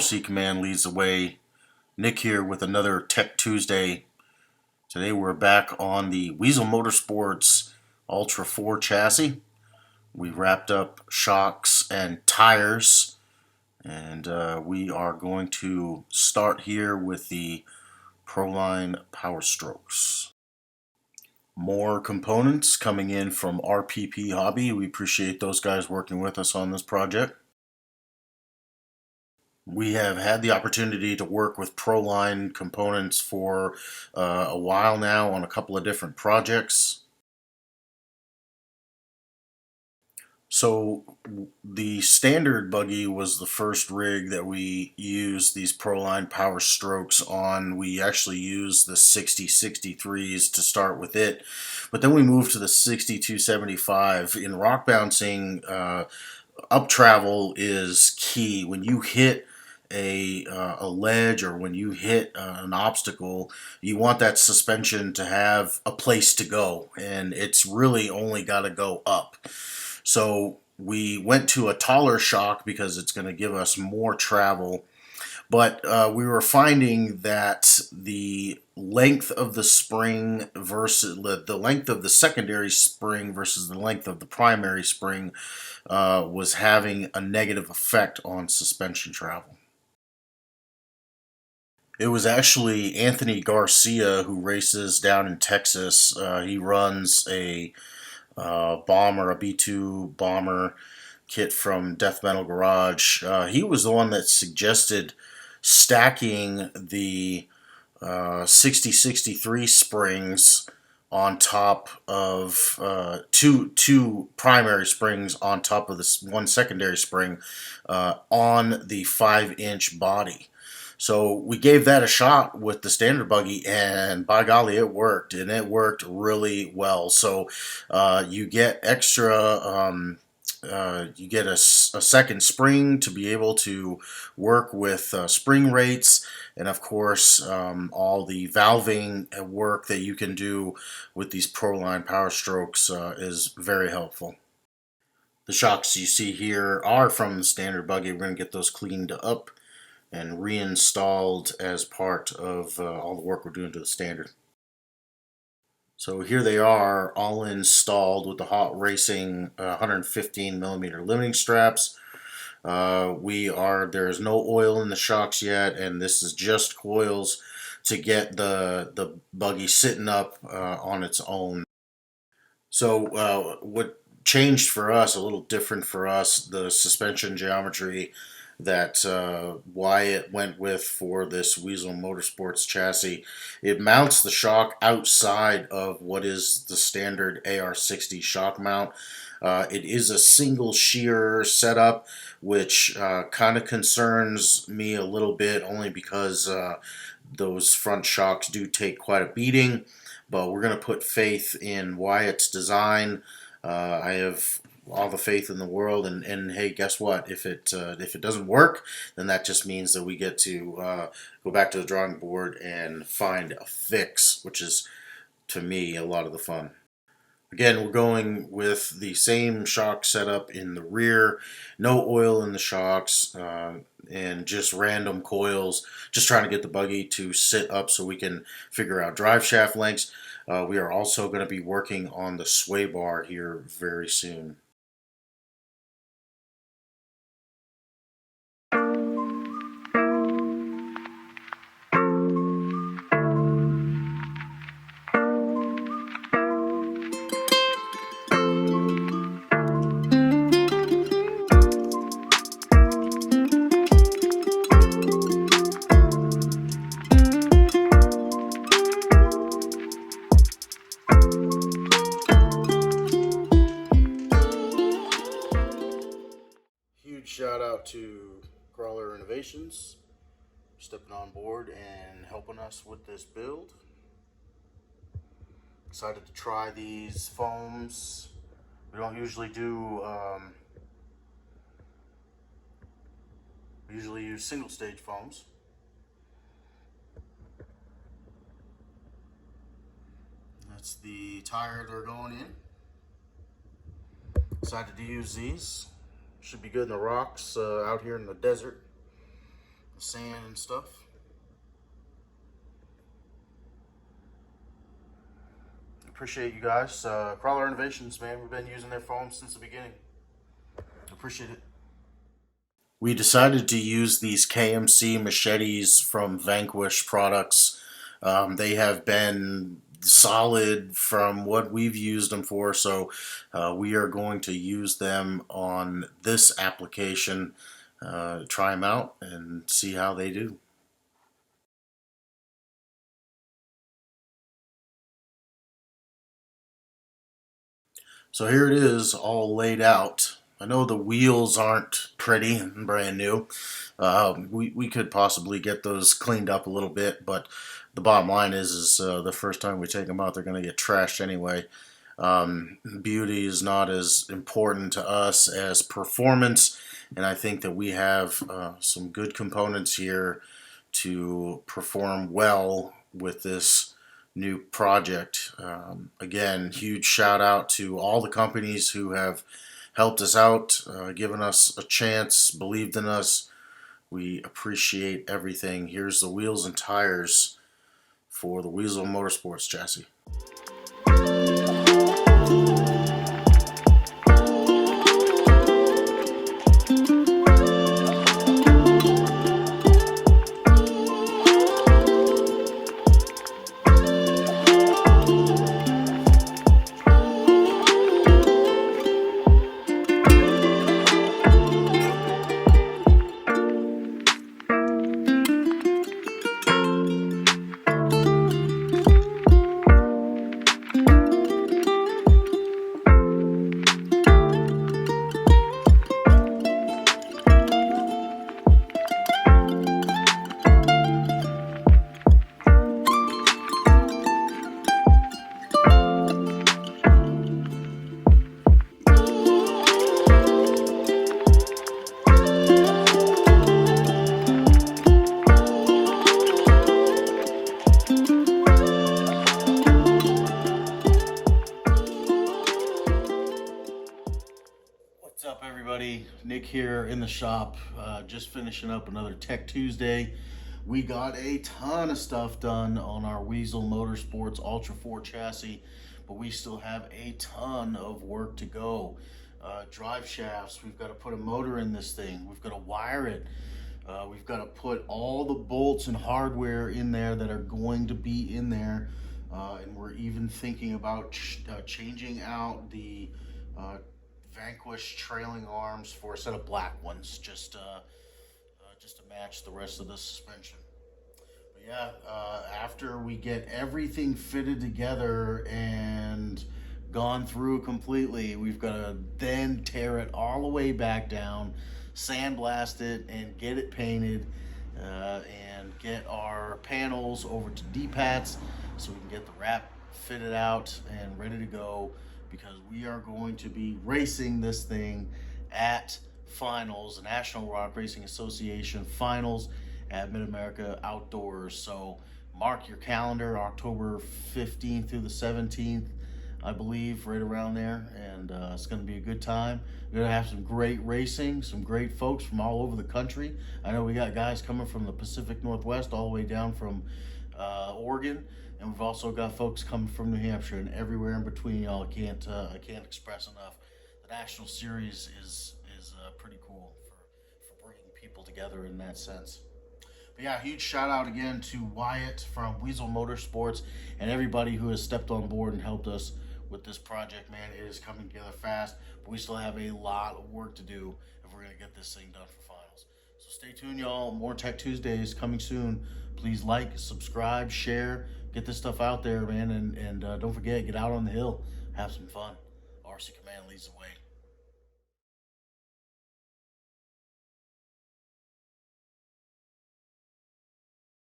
C Command leads the way. Nick here with another Tech Tuesday. Today we're back on the Weasel Motorsports Ultra 4 chassis. We wrapped up shocks and tires, and we are going to start here with the Proline Power Strokes. More components coming in from RPP Hobby. We appreciate those guys working with us on this project. We have had the opportunity to work with Proline components for a while now on a couple of different projects. So the standard buggy was the first rig that we used these Proline Power Strokes on. We actually used the 6063s to start with it, but then we moved to the 6275. In rock bouncing, up travel is key. When you hit a ledge or when you hit an obstacle, you want that suspension to have a place to go, and it's really only got to go up. So we went to a taller shock because it's going to give us more travel, but we were finding that the length of the spring versus the length of the secondary spring versus the length of the primary spring was having a negative effect on suspension travel. It was actually Anthony Garcia, who races down in Texas. He runs a bomber, a B2 bomber kit from Death Metal Garage. He was the one that suggested stacking the 6063 springs on top of two primary springs on top of this one secondary spring on the 5-inch body. So we gave that a shot with the standard buggy, and by golly, it worked, and it worked really well. So you get extra, you get a second spring to be able to work with spring rates, and of course all the valving work that you can do with these Proline Power Strokes is very helpful. The shocks you see here are from the standard buggy. We're going to get those cleaned up and reinstalled as part of all the work we're doing to the standard. So here they are, all installed with the Hot Racing 115 millimeter limiting straps. There's no oil in the shocks yet, and this is just coils to get the buggy sitting up on its own. So what changed for us, a little different for us, the suspension geometry that Wyatt went with for this Weasel Motorsports chassis. It mounts the shock outside of what is the standard AR60 shock mount. It is a single shear setup, which kind of concerns me a little bit, only because those front shocks do take quite a beating. But we're going to put faith in Wyatt's design. I have all the faith in the world, and hey, guess what? If it doesn't work, then that just means that we get to go back to the drawing board and find a fix, which is, to me, a lot of the fun. Again, we're going with the same shock setup in the rear, no oil in the shocks, and just random coils, just trying to get the buggy to sit up so we can figure out drive shaft lengths. We are also going to be working on the sway bar here very soon. Shout out to Crawler Innovations for stepping on board and helping us with this build. Excited to try these foams. We don't usually do, we usually use single stage foams. That's the tire they're going in. Excited to use these. Should be good in the rocks out here in the desert. sand and stuff. Appreciate you guys. Crawler Innovations, man, we've been using their foam since the beginning. Appreciate it. We decided to use these KMC machetes from Vanquish Products. They have been solid from what we've used them for, so we are going to use them on this application, try them out and see how they do. So here it is, all laid out. I know the wheels aren't pretty and brand new. We could possibly get those cleaned up a little bit, but the bottom line is the first time we take them out, they're going to get trashed anyway. Beauty is not as important to us as performance, and I think that we have some good components here to perform well with this new project. Again, huge shout out to all the companies who have helped us out, given us a chance, believed in us. We appreciate everything. Here's the wheels and tires for the Weasel Motorsports chassis. What's up, everybody? Nick here in the shop, just finishing up another Tech Tuesday. We got a ton of stuff done on our Weasel Motorsports Ultra 4 chassis, but we still have a ton of work to go. Drive shafts, we've got to put a motor in this thing, we've got to wire it, we've got to put all the bolts and hardware in there that are going to be in there, and we're even thinking about changing out the Vanquish trailing arms for a set of black ones, just to match the rest of the suspension. But yeah, after we get everything fitted together and gone through completely, we've got to then tear it all the way back down, sandblast it, and get it painted, and get our panels over to D-Pats so we can get the wrap fitted out and ready to go, because we are going to be racing this thing at finals, the National Rock Racing Association finals at Mid-America Outdoors. So mark your calendar, October 15th through the 17th, I believe, right around there, and it's going to be a good time. We're going to have some great racing, some great folks from all over the country. I know we got guys coming from the Pacific Northwest all the way down from Oregon, and we've also got folks coming from New Hampshire and everywhere in between. Y'all, I can't express enough. The National Series is pretty cool for bringing people together in that sense. But yeah, huge shout out again to Wyatt from Weasel Motorsports and everybody who has stepped on board and helped us with this project. Man, it is coming together fast, but we still have a lot of work to do if we're going to get this thing done for finals. So stay tuned, y'all. More Tech Tuesdays coming soon. Please like, subscribe, share, get this stuff out there, man, and don't forget, get out on the hill, have some fun. RC Command leads the way.